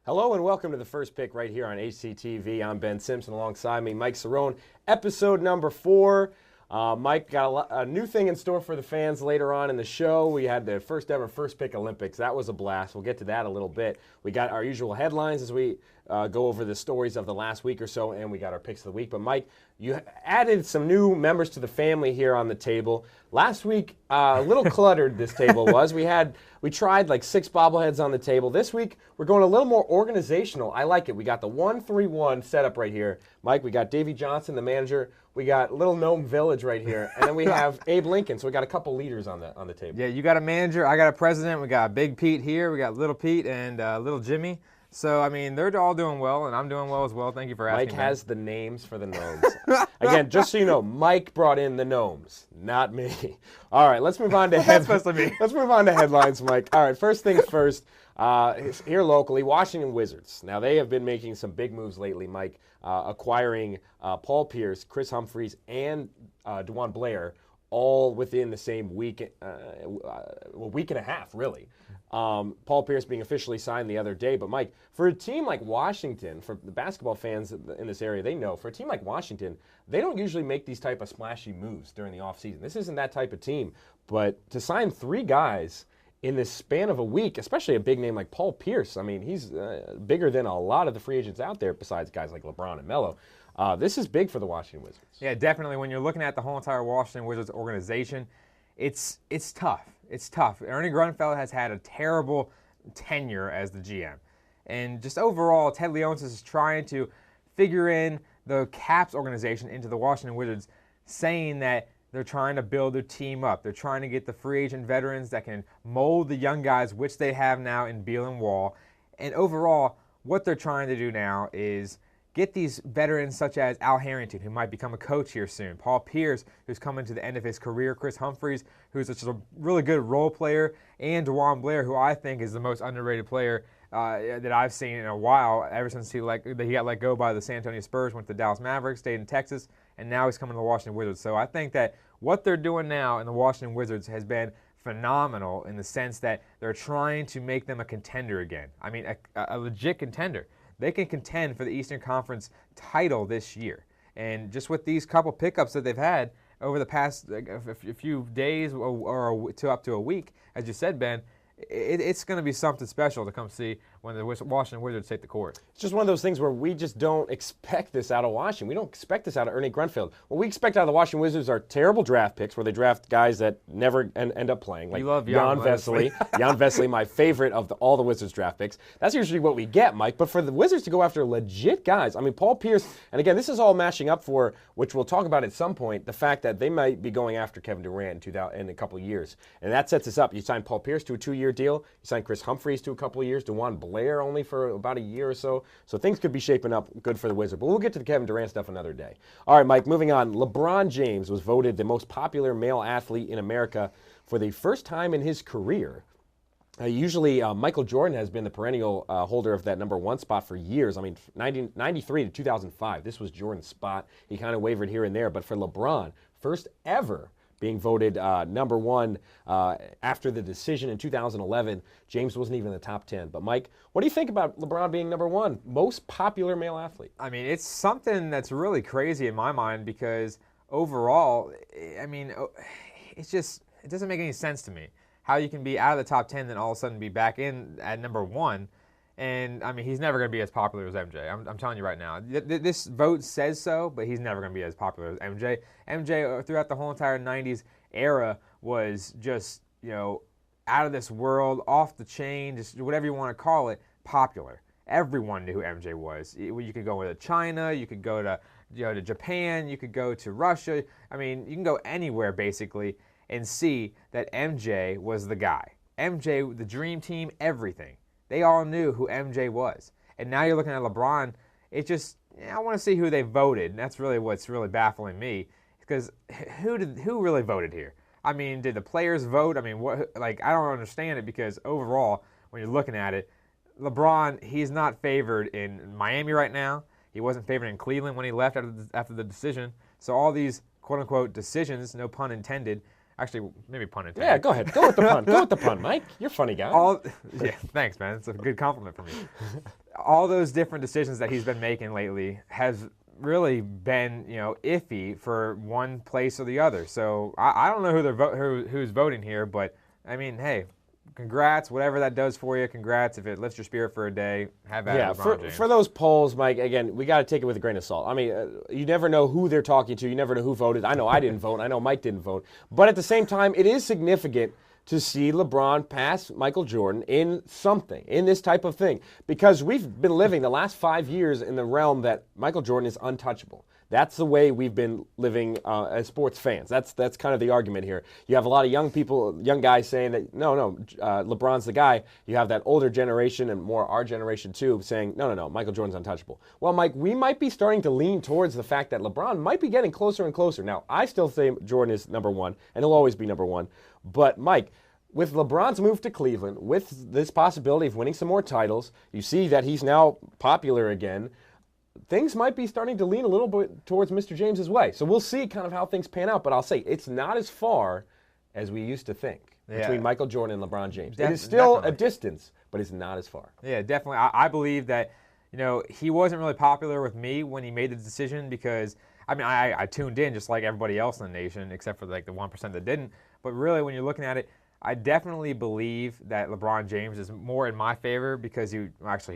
Hello and welcome to the First Pick right here on HCTV. I'm Ben Simpson, alongside me, Mike Cerrone. Episode number 4. Mike got a new thing in store for the fans later on in the show. We had the first ever First Pick Olympics. That was a blast. We'll get to that a little bit. We got our usual headlines as we go over the stories of the last week or so, and we got our picks of the week. But Mike, you added some new members to the family here on the table. Last week, a little cluttered this table was. We tried like 6 bobbleheads on the table. This week, we're going a little more organizational. I like it. We got the 1-3-1 setup right here. Mike, we got Davey Johnson, the manager. We got Little Gnome Village right here. And then we have Abe Lincoln. So we got a couple leaders on the table. Yeah, you got a manager. I got a president. We got Big Pete here. We got Little Pete and Little Jimmy. So, I mean, they're all doing well, and I'm doing well as well. Thank you for asking. Mike has the names for the gnomes. Again, just so you know, Mike brought in the gnomes, not me. All right, let's move on to Let's move on to headlines, Mike. All right, first things first. Here locally, Washington Wizards. Now, they have been making some big moves lately, Mike, acquiring Paul Pierce, Chris Humphries, and DeJuan Blair all within the same week, week and a half, really. Paul Pierce being officially signed the other day. But, Mike, for a team like Washington, for the basketball fans in this area, they know, for a team like Washington, they don't usually make these type of splashy moves during the offseason. This isn't that type of team. But to sign 3 guys in this span of a week, especially a big name like Paul Pierce, I mean, he's bigger than a lot of the free agents out there besides guys like LeBron and Melo. This is big for the Washington Wizards. Yeah, definitely. When you're looking at the whole entire Washington Wizards organization, it's tough. It's tough. Ernie Grunfeld has had a terrible tenure as the GM. And just overall, Ted Leonsis is trying to figure in the Caps organization into the Washington Wizards, saying that they're trying to build their team up. They're trying to get the free agent veterans that can mold the young guys, which they have now in Beal and Wall. And overall, what they're trying to do now is get these veterans such as Al Harrington, who might become a coach here soon, Paul Pierce, who's coming to the end of his career, Chris Humphries, who's just a really good role player, and DeJuan Blair, who I think is the most underrated player that I've seen in a while, ever since he got let go by the San Antonio Spurs, went to the Dallas Mavericks, stayed in Texas, and now he's coming to the Washington Wizards. So I think that what they're doing now in the Washington Wizards has been phenomenal in the sense that they're trying to make them a contender again. I mean, a legit contender. They can contend for the Eastern Conference title this year. And just with these couple pickups that they've had over the past a few days or up to a week, as you said, Ben, it's going to be something special to come see when the Washington Wizards take the court. It's just one of those things where we just don't expect this out of Washington. We don't expect this out of Ernie Grunfeld. What we expect out of the Washington Wizards are terrible draft picks where they draft guys that never end up playing. Like you love Jan Vesely. Jan Vesely, my favorite of all the Wizards draft picks. That's usually what we get, Mike. But for the Wizards to go after legit guys, I mean, Paul Pierce, and again, this is all mashing up for, which we'll talk about at some point, the fact that they might be going after Kevin Durant in a couple of years. And that sets us up. You sign Paul Pierce to a 2-year deal. You sign Chris Humphries to a couple of years. DeJuan Blair only for about a year or so. So things could be shaping up good for the Wizards. But we'll get to the Kevin Durant stuff another day. All right, Mike, moving on. LeBron James was voted the most popular male athlete in America for the first time in his career. Usually, Michael Jordan has been the perennial holder of that number 1 spot for years. I mean, 1993 to 2005, this was Jordan's spot. He kind of wavered here and there. But for LeBron, first ever being voted number 1 after the decision in 2011. James wasn't even in the top 10. But, Mike, what do you think about LeBron being number 1, most popular male athlete? I mean, it's something that's really crazy in my mind because overall, I mean, it doesn't make any sense to me how you can be out of the top 10 then all of a sudden be back in at number 1. And, I mean, he's never going to be as popular as MJ. I'm telling you right now. This vote says so, but he's never going to be as popular as MJ. MJ, throughout the whole entire 90s era, was just, out of this world, off the chain, just whatever you want to call it, popular. Everyone knew who MJ was. You could go to China, you could go to Japan, you could go to Russia. I mean, you can go anywhere, basically, and see that MJ was the guy. MJ, the dream team, everything. They all knew who MJ was. And now you're looking at LeBron, I want to see who they voted. And that's really what's really baffling me. Because who really voted here? I mean, did the players vote? I mean, I don't understand it because overall, when you're looking at it, LeBron, he's not favored in Miami right now. He wasn't favored in Cleveland when he left after the decision. So all these quote-unquote decisions, no pun intended, actually, maybe pun intended. Yeah, go ahead. Go with the pun. Go with the pun, Mike. You're a funny guy. Yeah, thanks, man. It's a good compliment for me. all those different decisions that he's been making lately has really been, iffy for one place or the other. So I don't know who's voting here, but I mean, hey, congrats, whatever that does for you. Congrats if it lifts your spirit for a day. Have at it, LeBron James. For those polls, Mike. Again, we got to take it with a grain of salt. I mean, you never know who they're talking to. You never know who voted. I know I didn't vote. I know Mike didn't vote. But at the same time, it is significant to see LeBron pass Michael Jordan in something, in this type of thing. Because we've been living the last 5 years in the realm that Michael Jordan is untouchable. That's the way we've been living as sports fans. That's kind of the argument here. You have a lot of young guys saying that, no, LeBron's the guy. You have that older generation and more our generation too saying, no, Michael Jordan's untouchable. Well, Mike, we might be starting to lean towards the fact that LeBron might be getting closer and closer. Now, I still say Jordan is number one, and he'll always be number one. But, Mike, with LeBron's move to Cleveland, with this possibility of winning some more titles, you see that he's now popular again. Things might be starting to lean a little bit towards Mr. James's way. So we'll see kind of how things pan out. But I'll say it's not as far as we used to think between Michael Jordan and LeBron James. It is still a distance, but it's not as far. Yeah, definitely. I believe that, he wasn't really popular with me when he made the decision because, I tuned in just like everybody else in the nation, except for like the 1% that didn't. But really, when you're looking at it, I definitely believe that LeBron James is more in my favor because he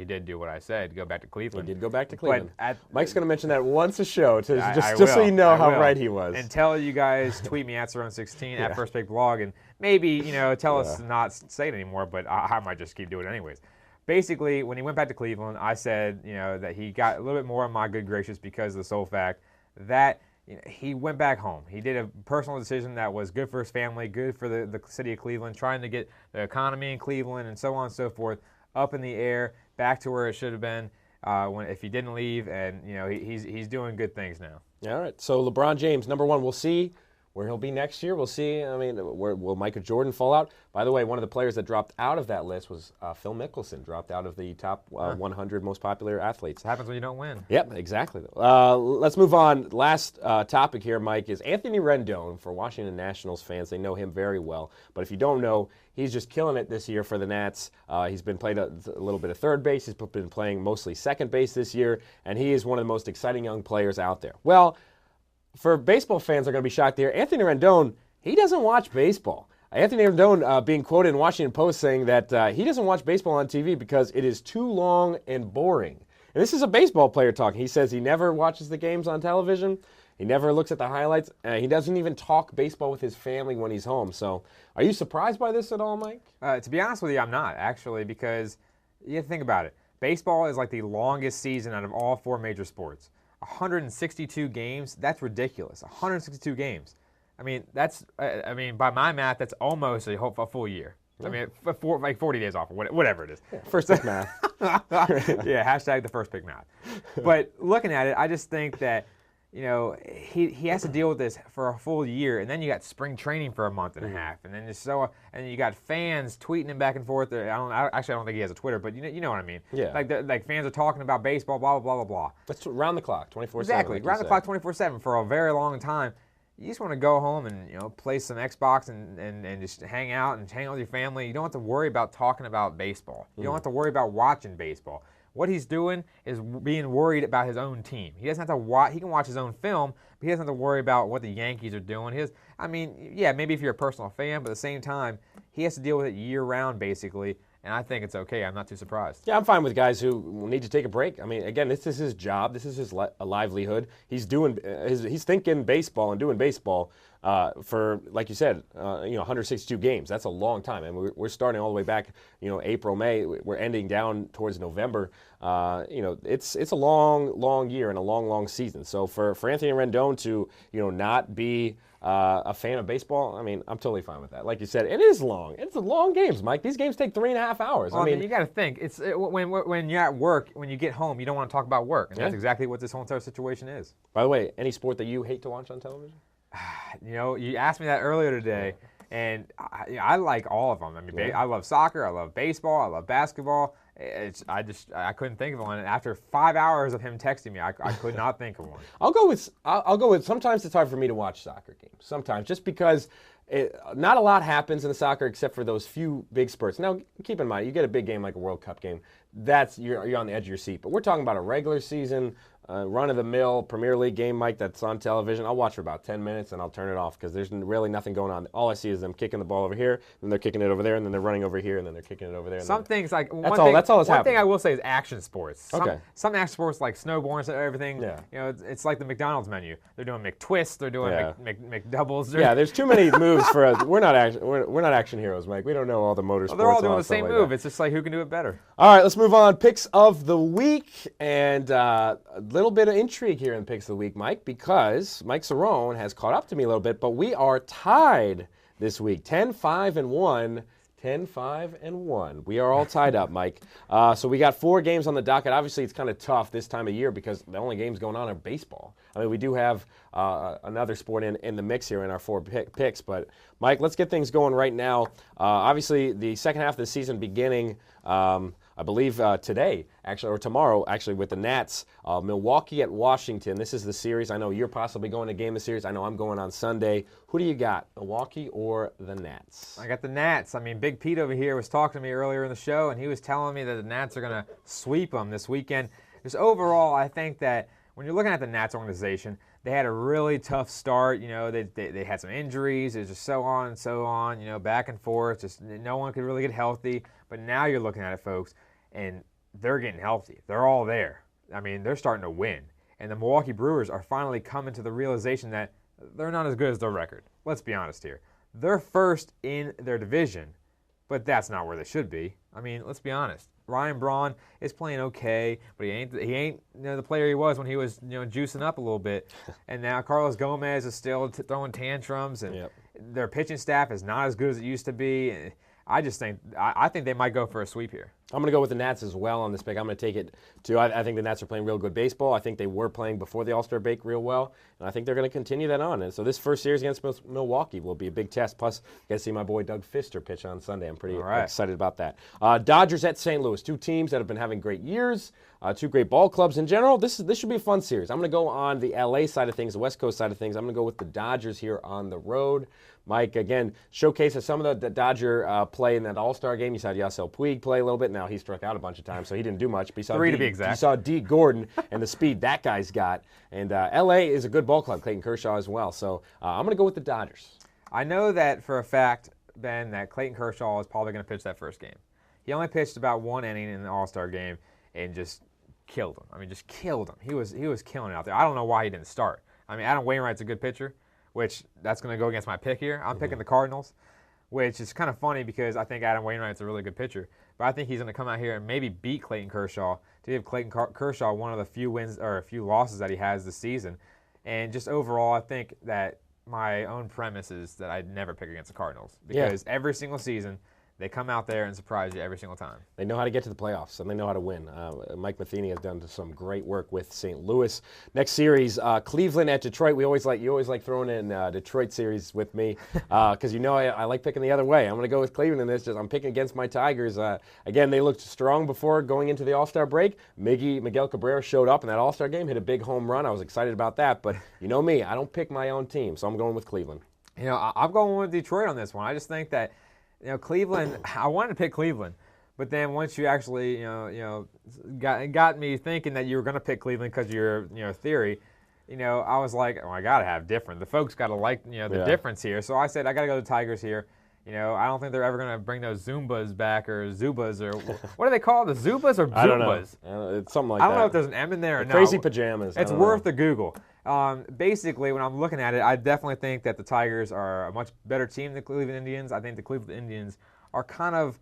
did do what I said, go back to Cleveland. He did go back to Cleveland. Mike's going to mention that once a show just so you know how right he was. Until you guys tweet me at Cerrone16 at First Pick Blog and maybe, tell us to not say it anymore, but I might just keep doing it anyways. Basically, when he went back to Cleveland, I said, that he got a little bit more of my good gracious because of the sole fact that he went back home. He did a personal decision that was good for his family, good for the city of Cleveland, trying to get the economy in Cleveland and so on and so forth up in the air, back to where it should have been if he didn't leave. And he's doing good things now. All right. So LeBron James, number one. We'll see where he'll be next year. We'll see. Where will Michael Jordan fall out? By the way, one of the players that dropped out of that list was Phil Mickelson, dropped out of the top 100 most popular athletes. It happens when you don't win. Yep, exactly. Let's move on. Last topic here, Mike, is Anthony Rendon. For Washington Nationals fans, they know him very well. But if you don't know, he's just killing it this year for the Nats. He's been playing a little bit of third base. He's been playing mostly second base this year, and he is one of the most exciting young players out there. Well, for baseball fans, are going to be shocked here. Anthony Rendon, he doesn't watch baseball. Anthony Rendon being quoted in Washington Post saying that he doesn't watch baseball on TV because it is too long and boring. And this is a baseball player talking. He says he never watches the games on television. He never looks at the highlights. He doesn't even talk baseball with his family when he's home. So are you surprised by this at all, Mike? To be honest with you, I'm not, actually, because you have to think about it. Baseball is like the longest season out of all four major sports. 162 games, that's ridiculous. 162 games. By my math, that's almost a full year. Yeah. 40 days off, or whatever it is. Yeah, first pick math. Yeah, hashtag the first pick math. But looking at it, I just think that, he has to deal with this for a full year, and then you got spring training for a month and a half, and then and you got fans tweeting him back and forth. I don't think he has a Twitter, but you know what I mean. Yeah. Like fans are talking about baseball, blah blah blah blah blah. That's round the clock, 24/7. Exactly, round the clock, 24/7 for a very long time. You just want to go home and play some Xbox and just hang out and hang out with your family. You don't have to worry about talking about baseball. You don't have to worry about watching baseball. What he's doing is being worried about his own team. He doesn't have to watch. He can watch his own film, but he doesn't have to worry about what the Yankees are doing. Maybe if you're a personal fan, but at the same time, he has to deal with it year-round, basically, and I think it's okay. I'm not too surprised. Yeah, I'm fine with guys who need to take a break. Again, this is his job. This is his livelihood. He's thinking baseball and doing baseball for, like you said, 162 games. That's a long time, and we're starting all the way back, April, May. We're ending down towards November. It's a long year and a long season. So for Anthony Rendon to not be a fan of baseball, I'm totally fine with that. Like you said, it is long. It's long games, Mike. These games take 3.5 hours. Well, you got to think. When you're at work, when you get home, you don't want to talk about work, and that's exactly what this whole entire situation is. By the way, any sport that you hate to watch on television? You asked me that earlier today, and I like all of them. I love soccer, I love baseball, I love basketball. I couldn't think of one. And after 5 hours of him texting me, I could not think of one. I'll go with. Sometimes it's hard for me to watch soccer games. Sometimes just because not a lot happens in soccer except for those few big spurts. Now, keep in mind, you get a big game like a World Cup game, you're on the edge of your seat. But we're talking about a regular season, run-of-the-mill Premier League game, Mike, that's on television. I'll watch for about 10 minutes and I'll turn it off because there's really nothing going on. All I see is them kicking the ball over here, then they're kicking it over there, and then they're running over here, and then they're kicking it over there. Some things like that's all that's one happening. thing I will say is action sports. Okay. Some action sports like snowboards and everything. Yeah. You know, it's like the McDonald's menu. They're doing McTwists. They're doing McDoubles. Yeah, there's too many moves for us. We're not action heroes, Mike. We don't know all the motorsports. Well, they're all doing the same move. That. It's just like who can do it better. All right, let's move on. Picks of the week, and a little bit of intrigue here in Picks of the Week, Mike, because Mike Cerrone has caught up to me a little bit, but we are tied this week, 10-5-1. 10-5-1. We are all tied up, Mike. So we got 4 games on the docket. Obviously, it's kind of tough this time of year because the only games going on are baseball. I mean, we do have another sport in the mix here in our 4 picks. But, Mike, let's get things going right now. Obviously, the second half of the season beginning, I believe today, actually, or tomorrow, actually, with the Nats. Milwaukee at Washington. This is the series. I know you're possibly going to game the series. I know I'm going on Sunday. Who do you got, Milwaukee or the Nats? I got the Nats. I mean, Big Pete over here was talking to me earlier in the show, and he was telling me that the Nats are going to sweep them this weekend. Just overall, I think that when you're looking at the Nats organization, they had a really tough start. You know, they had some injuries. It was just so on and so on, you know, back and forth. Just no one could really get healthy. But now you're looking at it, folks, and they're getting healthy. They're all there. I mean, they're starting to win. And the Milwaukee Brewers are finally coming to the realization that they're not as good as their record. Let's be honest here. They're first in their division, but that's not where they should be. I mean, let's be honest. Ryan Braun is playing okay, but he ain't the player he was when he was juicing up a little bit. And now Carlos Gomez is still throwing tantrums, and their pitching staff is not as good as it used to be. I think they might go for a sweep here. I'm going to go with the Nats as well on this pick. I'm going to take it to, I think the Nats are playing real good baseball. I think they were playing before the All-Star break real well, and I think they're going to continue that on. And so this first series against Milwaukee will be a big test. Plus, you got to see my boy Doug Fister pitch on Sunday. I'm pretty excited about that. Dodgers at St. Louis, 2 teams that have been having great years, 2 great ball clubs in general. This should be a fun series. I'm going to go on the L.A. side of things, the West Coast side of things. I'm going to go with the Dodgers here on the road. Mike, again, showcases some of the Dodger play in that All-Star game. You saw Yasiel Puig play a little bit. Now he struck out a bunch of times, so he didn't do much. But 3 to be exact. You saw D. Gordon and the speed that guy's got. And L.A. is a good ball club, Clayton Kershaw as well. So I'm going to go with the Dodgers. I know that for a fact, Ben, that Clayton Kershaw is probably going to pitch that first game. He only pitched about 1 inning in the All-Star game and just killed him. I mean, just killed him. He was killing it out there. I don't know why he didn't start. I mean, Adam Wainwright's a good pitcher, which that's going to go against my pick here. I'm picking the Cardinals, which is kind of funny because I think Adam Wainwright's a really good pitcher. But I think he's going to come out here and maybe beat Clayton Kershaw to give Clayton Kershaw one of the few wins or a few losses that he has this season. And just overall, I think that my own premise is that I'd never pick against the Cardinals because every single season they come out there and surprise you every single time. They know how to get to the playoffs, and they know how to win. Mike Matheny has done some great work with St. Louis. Next series, Cleveland at Detroit. You always like throwing in Detroit series with me because I like picking the other way. I'm going to go with Cleveland in this. I'm picking against my Tigers. Again, they looked strong before going into the All-Star break. Miguel Cabrera showed up in that All-Star game, hit a big home run. I was excited about that, but you know me, I don't pick my own team, so I'm going with Cleveland. I'm going with Detroit on this one. I just think that Cleveland, I wanted to pick Cleveland, but then once you actually, got me thinking that you were going to pick Cleveland because of your theory, I was like, I got to have different. The folks got to like, the difference here. So I said, I got to go to the Tigers here. I don't think they're ever going to bring those Zumbas back or Zubas or what do they call it? The Zubas or Zumbas? I don't know. It's something like that. I don't know if there's an M in there or not. Crazy pajamas. It's worth a Google. Basically, when I'm looking at it, I definitely think that the Tigers are a much better team than the Cleveland Indians. I think the Cleveland Indians are kind of,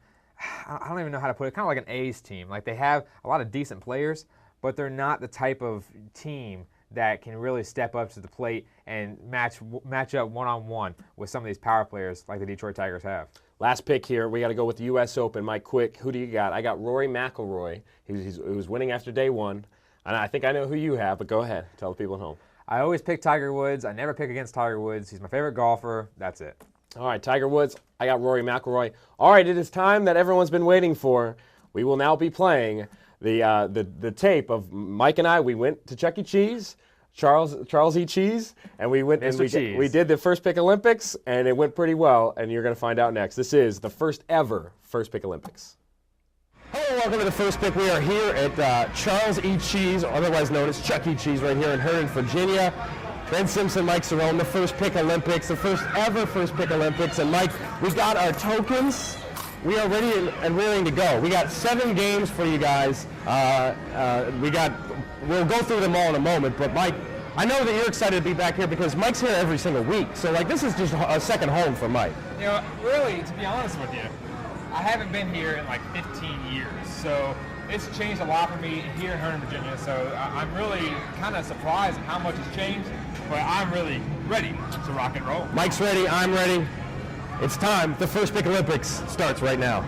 I don't even know how to put it, kind of like an A's team. Like they have a lot of decent players, but they're not the type of team that can really step up to the plate and match up one-on-one with some of these power players like the Detroit Tigers have. Last pick here, we got to go with the U.S. Open. Mike, quick, who do you got? I got Rory McIlroy. He was winning after day one. And I think I know who you have, but go ahead. Tell the people at home. I always pick Tiger Woods. I never pick against Tiger Woods. He's my favorite golfer. That's it. All right, Tiger Woods. I got Rory McIlroy. All right, it is time that everyone's been waiting for. We will now be playing the tape of Mike and I. We went to Chuck E. Cheese. Charles E. Cheese, and we went and Mr. we did the First Pick Olympics, and it went pretty well, and you're going to find out next. This is the first ever First Pick Olympics. Hello, welcome to the First Pick. We are here at Charles E. Cheese, otherwise known as Chuck E. Cheese, right here in Herring, Virginia. Ben Simpson, Mike Cerrone, the First Pick Olympics, the first ever First Pick Olympics. And Mike, we got our tokens. We are ready and willing to go. We got 7 games for you guys. We'll go through them all in a moment, but Mike, I know that you're excited to be back here because Mike's here every single week. So like this is just a second home for Mike. You know, really, to be honest with you, I haven't been here in like 15 years, so it's changed a lot for me here in Herring, Virginia. So I'm really kind of surprised at how much has changed, but I'm really ready to rock and roll. Mike's ready, I'm ready. It's time. The First Pick Olympics starts right now.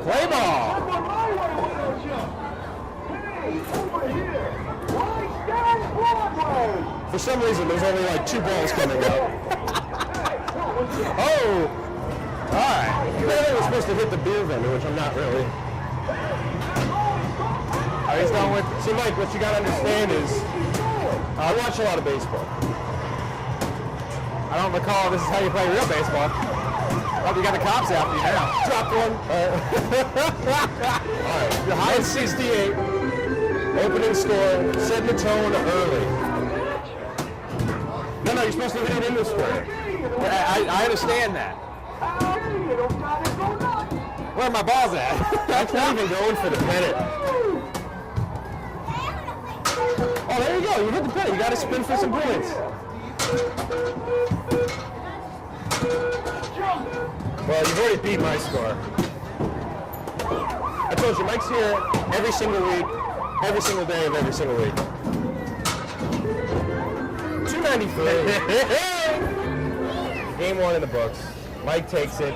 Play ball! For some reason, there's only like 2 balls coming out. Oh! Alright. Apparently we're supposed to hit the beer vendor, which I'm not really. He's going with. See, Mike, what you gotta understand is, I watch a lot of baseball. I don't recall this is how you play real baseball. Oh, you got the cops after you now. Dropped one. Alright. The high is 68. Opening score. Setting the tone early. No, you're supposed to hit it in the square. I understand that. Where are my balls at? That's not even going for the pennant. Oh, there you go. You hit the pennant. You got to spin for some points. Well, you've already beat my score. I told you, Mike's here every single week, every single day of every single week. 293. Game 1 in the books. Mike takes it.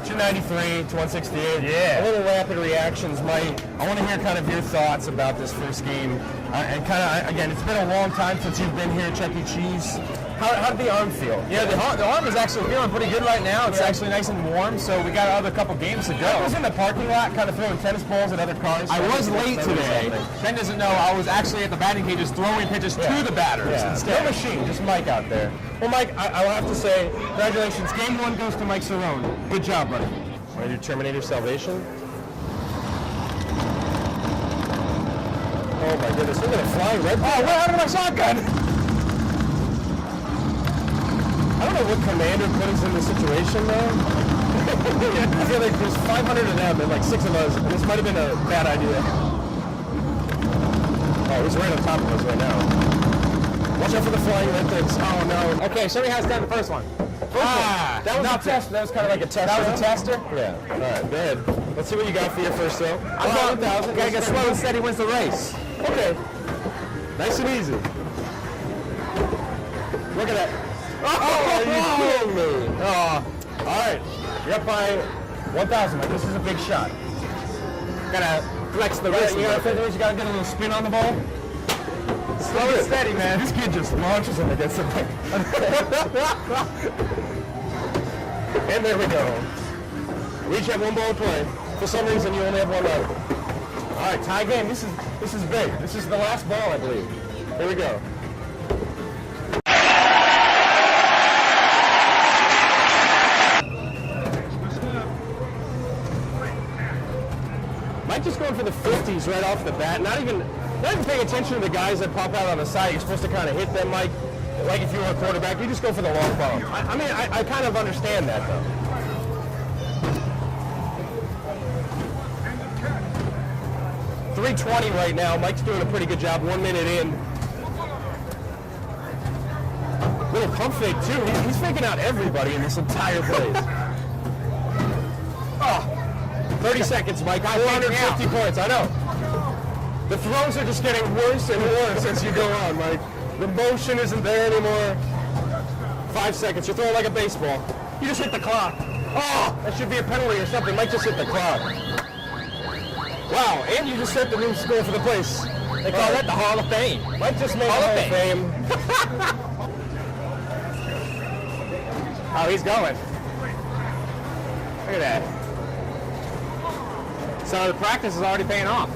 293 to 168. Yeah. A little rapid reactions, Mike. I want to hear kind of your thoughts about this first game. And kind of, again, it's been a long time since you've been here at Chuck E. Cheese. How did the arm feel? Yeah, the arm is actually feeling pretty good right now. It's actually nice and warm, so we got another couple games to go. I was in the parking lot kind of throwing tennis balls at other cars. I was late today. Ben doesn't know I was actually at the batting cages throwing pitches to the batters instead. No machine, just Mike out there. Well, Mike, I will have to say, congratulations. Game 1 goes to Mike Cerrone. Good job, buddy. Ready to Terminator Salvation? Oh my goodness, look at a flying red ball. Oh, what happened to my shotgun? I don't know what commander put us in this situation, though. I feel like there's 500 of them and like 6 of us, and this might have been a bad idea. Oh, he's right on top of us right now. Watch out for the flying red things. Oh no. Okay, show me how it's done the first one. That was a test. That was kind of like a test. That was a tester? Yeah. All right, go ahead. Let's see what you got for your first throw. I thought gotta get slow and steady wins the race. Okay. Nice and easy. Look at that. Oh, are you kidding me? Oh. All right. You're up by 1,000. Like, this is a big shot. Gotta flex the wrist. You gotta get a little spin on the ball. Slow and steady, man. This kid just launches him against the thing. And there we go. We each have 1 ball to play. For some reason, you only have 1 left. All right, tie game. This is big. This is the last ball, I believe. Here we go. Mike just going for the 50s right off the bat. Not even paying attention to the guys that pop out on the side. You're supposed to kind of hit them, Mike. Like if you were a quarterback, you just go for the long ball. I mean, I kind of understand that, though. .320 right now. Mike's doing a pretty good job. 1 minute in. Little pump fake, too. He's faking out everybody in this entire place. Oh, 30 seconds, Mike. 450 points. I know. The throws are just getting worse and worse as you go on, Mike. The motion isn't there anymore. 5 seconds. You're throwing like a baseball. You just hit the clock. Oh, that should be a penalty or something. Mike just hit the clock. Wow, and you just set the new score for the place. They call that the Hall of Fame. Mike just made Hall of Fame. Oh, he's going. Look at that. So the practice is already paying off.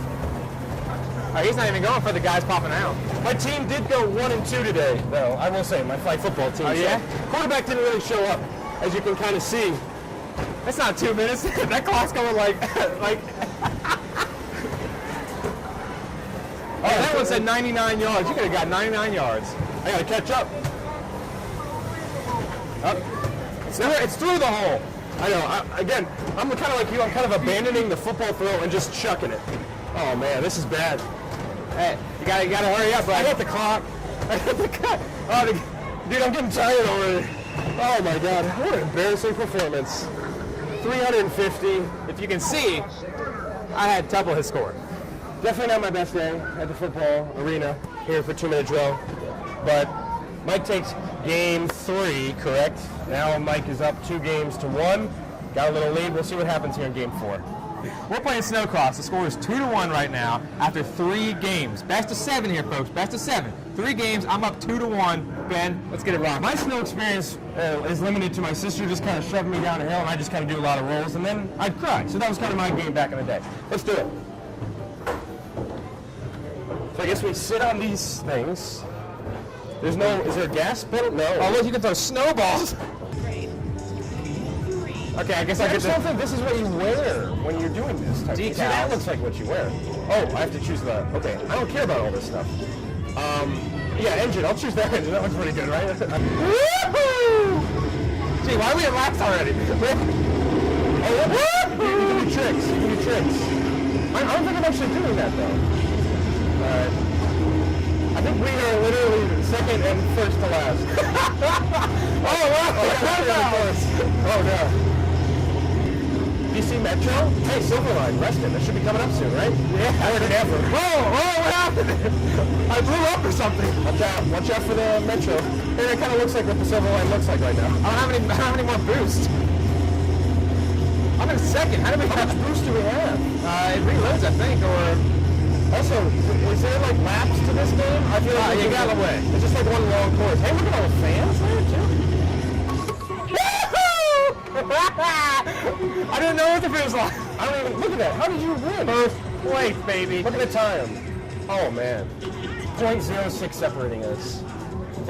Oh, he's not even going for the guys popping out. My team did go 1-2 today, though. I will say, my flag football team. Oh, yeah? So quarterback didn't really show up, as you can kind of see. That's not 2 minutes. That clock's going like. Oh, that one said 99 yards. You could have got 99 yards. I got to catch up. It's through the hole. I know. Again, I'm kind of like you. I'm kind of abandoning the football throw and just chucking it. Oh man, this is bad. Hey, you gotta hurry up, I bud. hit the clock. I hit the clock. Oh, dude, I'm getting tired already. Oh my God, what an embarrassing performance. 350. If you can see, I had double his score. Definitely not my best day at the football arena here for 2-minute drill. But Mike takes game 3, correct? Now Mike is up 2-1. Got a little lead. We'll see what happens here in game 4. We're playing snowcross. The score is 2-1 right now after 3 games. Best of 7 here, folks. Best of 7. 3 games. I'm up 2-1. Ben, let's get it rocking. My snow experience is limited to my sister just kind of shoving me down a hill, and I just kind of do a lot of rolls, and then I'd cry. So that was kind of my game back in the day. Let's do it. So I guess we sit on these things. There's no, is there a gas pedal? No. Oh, look, you can throw snowballs. Okay, I guess I I get just to... don't think this is what you wear when you're doing this type of thing. See, that Decals. looks like what you wear. Oh, I have to choose the, okay, I don't care about all this stuff. Yeah, engine, I'll choose that engine. That looks pretty good, right? Woohoo! Gee, why are we at laps already? Oh, you can do tricks. You can do tricks. I don't think I'm actually doing that, though. Alright. I think we are literally second and first to last. Oh, wow! Oh, no. DC Metro? Hey, Silverline, Reston. That should be coming up soon, right? Yeah. More than ever. Whoa, what happened? I blew up or something. Watch out for the Metro. Hey, it kind of looks like what the Silverline looks like right now. I don't have any more boost. I'm in second. How much boost do we have? It reloads, I think, or... Also, is there like laps to this game? I feel like you got away. It's just like one long course. Hey, look at all the fans there too. I didn't know what the finish line. I don't even look at that. How did you win? First place, baby. Look at the time. Oh man, 0.06 separating us.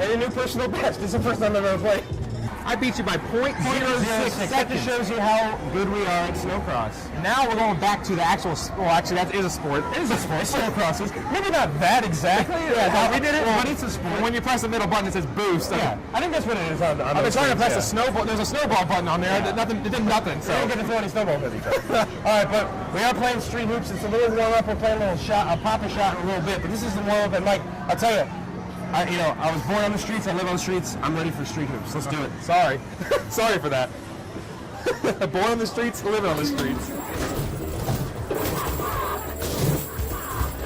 And a new personal best. This is the first time I've ever played. I beat you by 0.06 That seconds. just shows you how good we are at snowcross. Now we're going back to the actual. Well, actually, that is a sport. It is a sport. Snowcross is maybe not that exactly. Yeah, how no, we did it, well, but it's a sport. When you press the middle button, it says boost. Yeah, I think that's what it is on I've been trying to press the snowball. There's a snowball button on there. Nothing. It did nothing. So we don't So get to throw any snowballs at each other. All right, but we are playing street hoops. It's a little warm up. We're playing a little shot, a pop-a shot in a little bit. But this is the warm up. And Mike, I'll tell you, I was born on the streets. I live on the streets. I'm ready for street hoops. Let's do it. sorry, sorry for that. Born on the streets, living on the streets.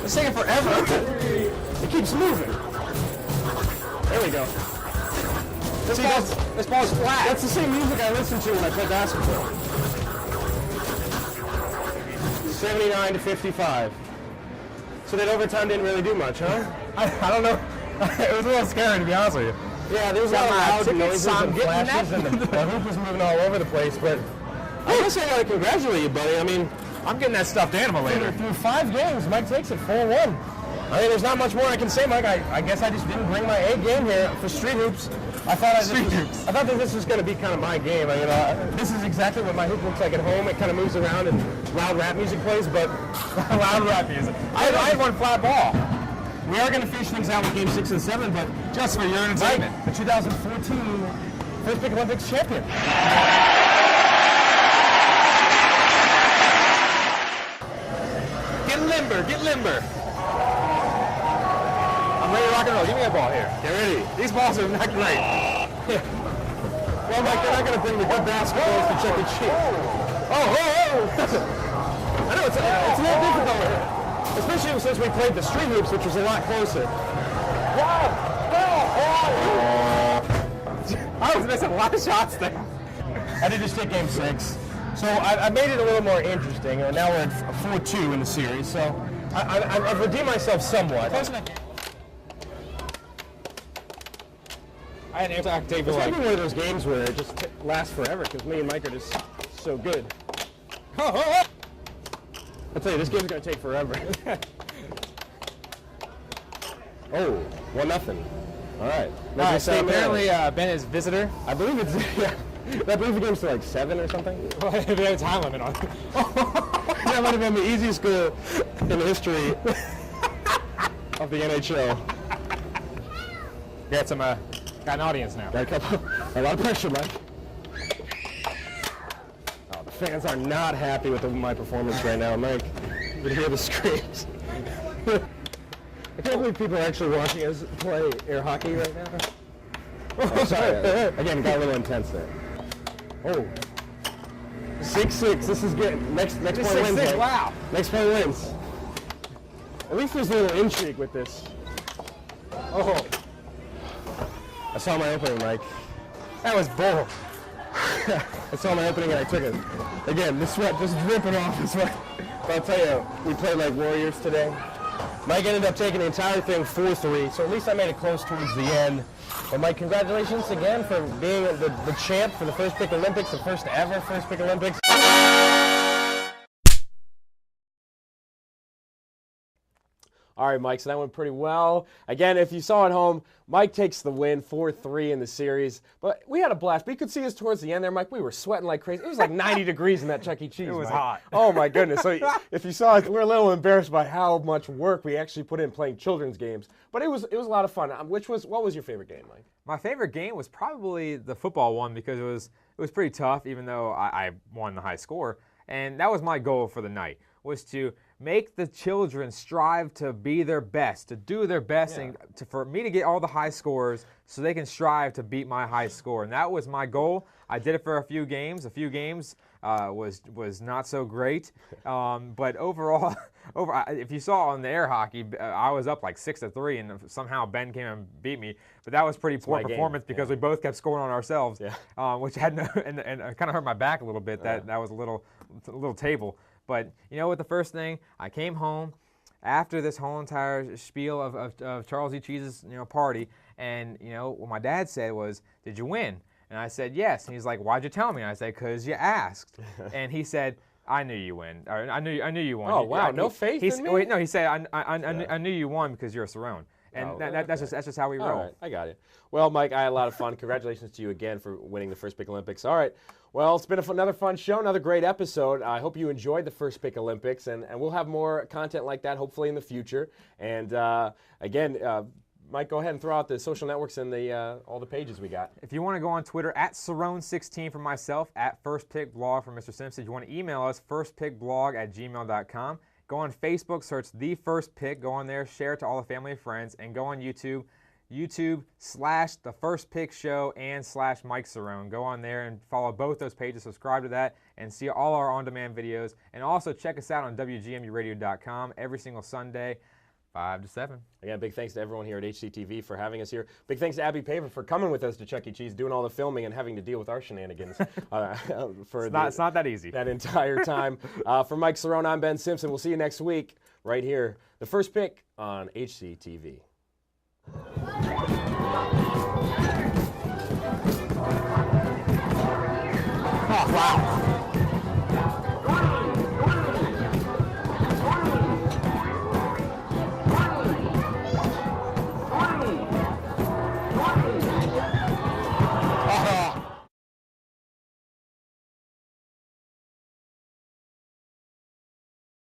It's taking forever. It keeps moving. There we go. This ball's flat. That's the same music I listen to when I play basketball. 79-55. So that overtime didn't really do much, huh? I don't know. It was a little scary, to be honest with you. Yeah, there was a lot of loud noises and flashes, and the hoop was moving all over the place. But I guess I gotta congratulate you, buddy. I mean, I'm getting that stuffed animal later. through 5 games, Mike takes it 4-1. I mean, there's not much more I can say, Mike. I guess I just didn't bring my A game here for street hoops. I thought that this was going to be kind of my game. This is exactly what my hoop looks like at home. It kind of moves around and loud rap music plays, but Loud rap music. I had one flat ball. we are going to finish things out with game 6 and 7. But Just for your Mike, entertainment. the 2014 First Pick Olympics champion. Get limber, get limber. I'm ready to rock and roll. Give me a ball here. Get ready. These balls are not great. Well, Mike, they're not going to bring the good basketballs to Chuck E. Cheese. I know it's a little difficult here, especially since we played the street hoops, which was a lot closer. I was missing a lot of shots there. I did just take game 6, so I made it a little more interesting. And now we're at 4-2 in the series, so I've redeemed myself somewhat. I had an anti-tape It's like. maybe one of those games where it just lasts forever because me and Mike are just so good. I'll tell you, this game's going to take forever. Oh, 1-0. All right. All right, so apparently Ben is visitor. I believe it's, yeah. I believe the game's to like 7 or something. They have a time limit on it. That might have been the easiest goal in the history of the NHL. Got some, got an audience now. Got a lot of pressure, Mike. Oh, the fans are not happy with my performance right now, Mike. You can hear the screams. I can't believe people are actually watching us play air hockey right now. Oh, sorry. Again, got a little intense there. Oh. 6-6. This is good. Next point wins. 6-6, Mike. wow. Next point wins. At least there's a little intrigue with this. Oh. I saw my opening, Mike. That was bull. I saw my opening and I took it. Again, the sweat just dripping off the sweat. But I'll tell you, we played like warriors today. Mike ended up taking the entire thing 4-3, so at least I made it close towards the end. But Mike, congratulations again for being the champ for the First Pick Olympics, the first ever First Pick Olympics. All right, Mike, so that went pretty well. Again, if you saw at home, Mike takes the win, 4-3 in the series. But we had a blast. But you could see us towards the end there, Mike. We were sweating like crazy. It was like 90 degrees in that Chuck E. Cheese, It was Mike. hot. Oh, my goodness. So if you saw it, we're a little embarrassed by how much work we actually put in playing children's games. But it was a lot of fun. What was your favorite game, Mike? My favorite game was probably the football one because it was pretty tough, even though I won the high score. And that was my goal for the night, was to make the children strive to be their best, to do their best, and for me to get all the high scores so they can strive to beat my high score. And that was my goal. I did it for a few games. A few games was not so great. But overall, if you saw on the air hockey, I was up like 6-3, and somehow Ben came and beat me. But that was pretty poor performance because we both kept scoring on ourselves, which had and kind of hurt my back a little bit. That was a little table. But you know what? The first thing, I came home after this whole entire spiel of Charles E. Cheese's party, and what my dad said was, "Did you win?" And I said, "Yes." And he's like, "Why'd you tell me?" And I said, "'Cause you asked." And he said, "I knew you win. Or, I knew you won." Oh wow, no faith in me? Wait, no, he said, I knew you won because you're a Cerrone. And that's just how we roll. All right, I got it. Well, Mike, I had a lot of fun. Congratulations to you again for winning the First Pick Olympics. All right. Well, it's been another fun show, another great episode. I hope you enjoyed the First Pick Olympics, and we'll have more content like that hopefully in the future. And again, Mike, go ahead and throw out the social networks and all the pages we got. If you want to go on Twitter, @Cerrone16 for myself, @FirstPickBlog for Mr. Simpson. If you want to email us, firstpickblog@gmail.com. Go on Facebook, search The First Pick. Go on there, share it to all the family and friends, and go on YouTube, YouTube/The First Pick Show and /Mike Cerrone. Go on there and follow both those pages, subscribe to that, and see all our on-demand videos. And also check us out on WGMUradio.com every single Sunday, 5 to 7. Again, big thanks to everyone here at HCTV for having us here. Big thanks to Abby Paver for coming with us to Chuck E. Cheese, doing all the filming and having to deal with our shenanigans. It's not that easy. That entire time. For Mike Cerrone, I'm Ben Simpson. We'll see you next week right here. The First Pick on HCTV.